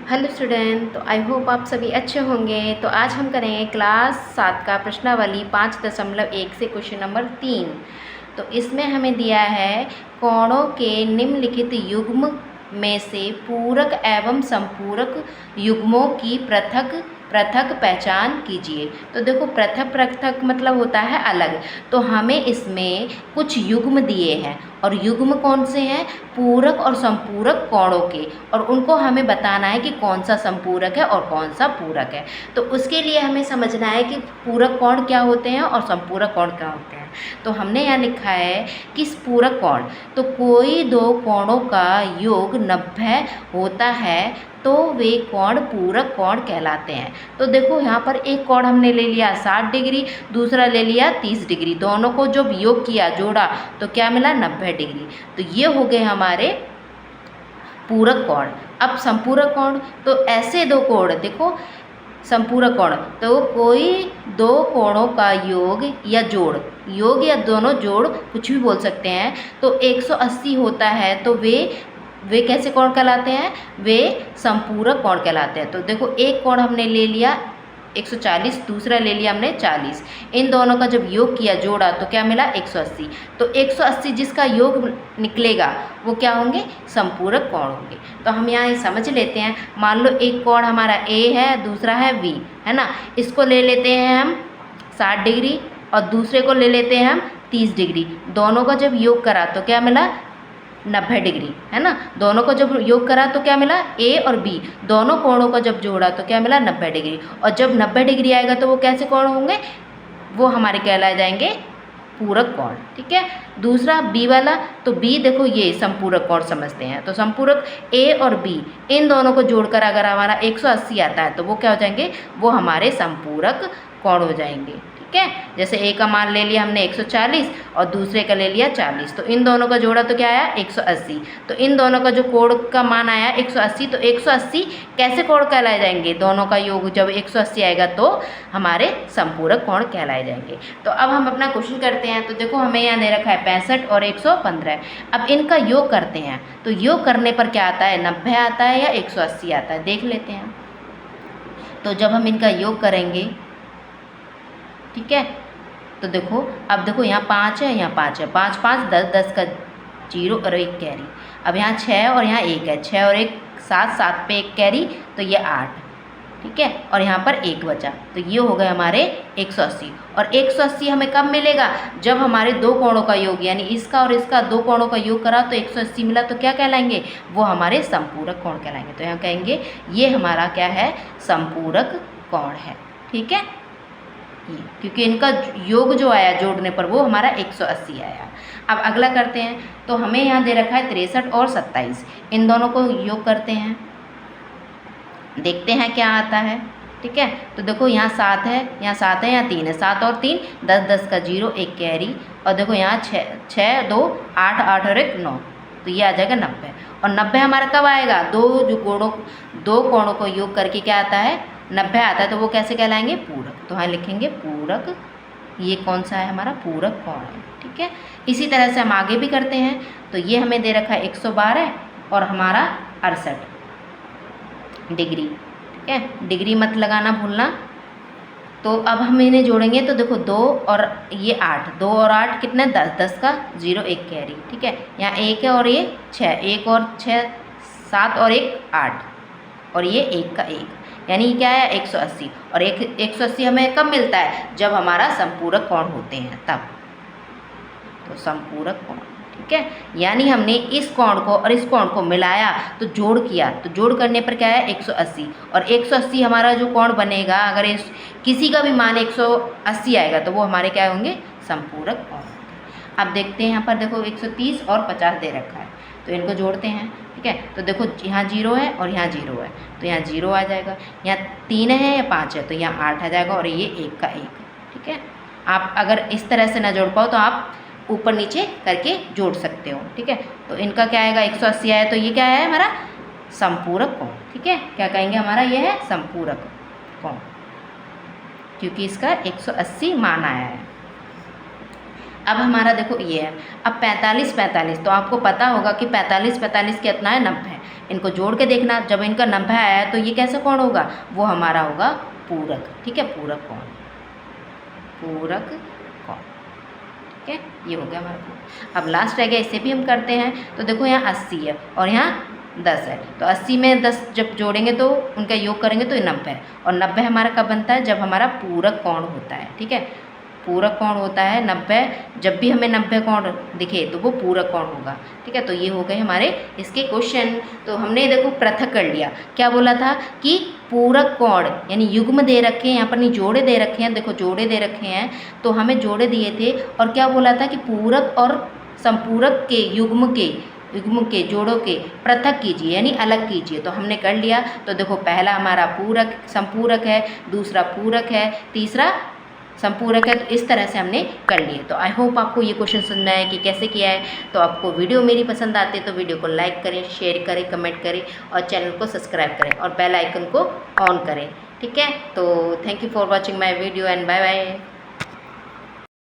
Hello student, तो I hope आप सभी अच्छे होंगे। तो आज हम करेंगे क्लास 7 का प्रश्नावली 5.1 से क्वेश्चन नंबर 3। तो इसमें हमें दिया है कोणों के निम्नलिखित युग्म में से पूरक एवं संपूरक युग्मों की पृथक पृथक पहचान कीजिए। तो देखो, पृथक पृथक मतलब होता है अलग। तो हमें इसमें कुछ युग्म दिए हैं और युग्म कौन से हैं? पूरक और संपूरक कोणों के, और उनको हमें बताना है कि कौन सा संपूरक है और कौन सा पूरक है। तो उसके लिए हमें समझना है कि पूरक कोण क्या होते हैं और संपूरक कोण क्या होते हैं। तो हमने यहाँ लिखा है कि पूरक कोण, तो कोई दो कोणों का योग 90 होता है तो वे कोण पूरक कोण कहलाते हैं। तो देखो, यहाँ पर एक कोण हमने ले लिया 60 डिग्री, दूसरा ले लिया 30 डिग्री, दोनों को जब योग किया, जोड़ा, तो क्या मिला? 90 डिग्री। तो ये हो गए हमारे पूरक कोण। अब संपूरक कोण, तो ऐसे दो कोण, देखो संपूरक कोण, तो कोई दो कोणों का योग या जोड़, योग या दोनों जोड़ कुछ भी बोल सकते हैं, तो 180 होता है तो वे कैसे कोण कहलाते हैं? वे संपूरक कोण कहलाते हैं। तो देखो, एक कोण हमने ले लिया 140, दूसरा ले लिया हमने 40, इन दोनों का जब योग किया, जोड़ा, तो क्या मिला? 180। तो 180 जिसका योग निकलेगा वो क्या होंगे? संपूरक कोण होंगे। तो हम यहाँ समझ लेते हैं। मान लो एक कोण हमारा ए है, दूसरा है बी, है ना। इसको ले लेते हैं हम 60 डिग्री और दूसरे को ले लेते हैं हम 30 डिग्री। दोनों का जब योग करा तो क्या मिला? 90 डिग्री, है ना। दोनों को जब योग करा तो क्या मिला? ए और बी, दोनों कोणों को जब जोड़ा तो क्या मिला? 90 डिग्री। और जब 90 डिग्री आएगा तो वो कैसे कोण होंगे? वो हमारे कहलाए जाएंगे पूरक कोण। ठीक है। दूसरा बी वाला, तो बी देखो, ये संपूरक कोण समझते हैं। तो संपूरक ए और बी, इन दोनों को जोड़कर अगर हमारा 180 आता है तो वो क्या हो जाएंगे? वो हमारे संपूरक कोण हो जाएंगे। ठीक है। जैसे ए का मान ले लिया हमने 140 और दूसरे का ले लिया 40, तो इन दोनों का जोड़ा तो क्या आया? 180। तो इन दोनों का जो कोण का मान आया 180, तो 180 कैसे कोण कहलाए जाएंगे? दोनों का योग जब 180 आएगा तो हमारे संपूरक कोण कहलाए जाएंगे। तो अब हम अपना क्वेश्चन करते हैं। तो देखो, हमें यहाँ दे रखा है 65 और 115। अब इनका योग करते हैं। तो योग करने पर क्या आता है? 90 आता है या 180 आता है? देख लेते हैं। तो जब हम इनका योग करेंगे, ठीक है, तो देखो, अब देखो, यहाँ 5 है, यहाँ 5 है, 5 5 10, 10 का 0 और 1 कैरी। अब यहाँ 6 और यहाँ 1 है, 6 और 1 7, 7 पे 1 कैरी, तो ये 8। ठीक है। और यहाँ पर 1 बचा, तो ये हो गए हमारे 180। और 180 हमें कब मिलेगा? जब हमारे दो कोणों का योग, यानी इसका और इसका दो कोणों का योग करा तो 180 मिला, तो क्या कहलाएंगे? वो हमारे संपूरक कोण कहलाएंगे। तो यहाँ कहेंगे ये हमारा क्या है? संपूरक कोण है। ठीक है, क्योंकि इनका योग जो आया जोड़ने पर वो हमारा 180 आया। अब अगला करते हैं। तो हमें यहाँ दे रखा है 63 और 27, इन दोनों को योग करते हैं, देखते हैं क्या आता है। ठीक है। तो देखो, यहाँ 7 है, यहाँ 7 है, यहाँ 3 है, 7 और 3 10, 10 का 0, 1 कैरी। और देखो, यहाँ 6 2 8 8 और 1 9, तो ये आ जाएगा 90। और 90 हमारा कब आएगा? दो कोणों को योग करके क्या आता है? 90 आता है। तो वो कैसे कहलाएंगे? पूरक। तो यहाँ लिखेंगे पूरक। ये कौन सा है? हमारा पूरक कोण है। ठीक है। इसी तरह से हम आगे भी करते हैं। तो ये हमें दे रखा है 112 और हमारा 68 डिग्री। ठीक है, डिग्री मत लगाना भूलना। तो अब हम इन्हें जोड़ेंगे। तो देखो, 2 और ये 8, 2 और 8 कितने? 10, 10 का 0, 1 कैरी। ठीक है। यहाँ 1 है और ये 6, 1 और 6 7 और 1 8, और ये 1 का 1, यानी क्या है? 180। और 180 हमें कब मिलता है? जब हमारा संपूरक कोण होते हैं तब। तो संपूरक कोण। ठीक है। यानी हमने इस कोण को और इस कोण को मिलाया, तो जोड़ किया, तो जोड़ करने पर क्या है? 180। और 180 हमारा जो कोण बनेगा, अगर इस किसी का भी मान 180 आएगा तो वो हमारे क्या होंगे? संपूरक कोण। अब देखते हैं, यहाँ पर देखो 130 और 50 दे रखा है, तो इनको जोड़ते हैं। ठीक है। तो देखो, यहाँ 0 है और यहाँ 0 है, तो यहाँ 0 आ जाएगा। यहाँ 3 है या 5 है, तो यहाँ 8 आ जाएगा, और ये 1 का 1। ठीक है। आप अगर इस तरह से ना जोड़ पाओ तो आप ऊपर नीचे करके जोड़ सकते हो। ठीक है। तो इनका क्या आएगा? 180 आया, तो ये क्या है? हमारा संपूरक कोण। ठीक है। क्या कहेंगे? हमारा ये है संपूरक कोण, क्योंकि इसका 180 मान आया है। अब हमारा देखो ये है। अब 45 45, तो आपको पता होगा कि 45 45 कितना है? 90 है। इनको जोड़ के देखना, जब इनका 90 आया तो ये कैसा कोण होगा, वो हमारा होगा पूरक। ठीक है, पूरक कोण, पूरक कोण। ठीक है, ये हो गया हमारा कोण। अब लास्ट रह गया, इसे भी हम करते हैं। तो देखो यहाँ 80 है और यहाँ 10 है, तो 80 में 10 जब जोड़ेंगे तो उनका योग करेंगे तो ये 90 है। और 90 हमारा कब बनता है, जब हमारा पूरक कोण होता है। ठीक है, पूरक कोण होता है 90, जब भी हमें 90 कोण दिखे तो वो पूरक कोण होगा। ठीक है, तो ये हो गए हमारे इसके क्वेश्चन। तो हमने देखो पृथक कर लिया, क्या बोला था कि पूरक कोण यानी युग्म दे रखे हैं, यहाँ पर नहीं जोड़े दे रखे हैं, देखो जोड़े दे रखे हैं, तो हमें जोड़े दिए थे और क्या बोला था कि पूरक और संपूरक के युग्म के जोड़ों के पृथक कीजिए यानी अलग कीजिए। तो हमने कर लिया। तो देखो पहला हमारा पूरक संपूरक है, दूसरा पूरक है, तीसरा संपूरक है। तो इस तरह से हमने कर लिए। तो आई होप आपको ये क्वेश्चन समझ में आया कि कैसे किया है। तो आपको वीडियो मेरी पसंद आती है तो वीडियो को लाइक करें, शेयर करें, कमेंट करें और चैनल को सब्सक्राइब करें और बेल आइकन को ऑन करें। ठीक है, तो thank you for watching my video and bye bye.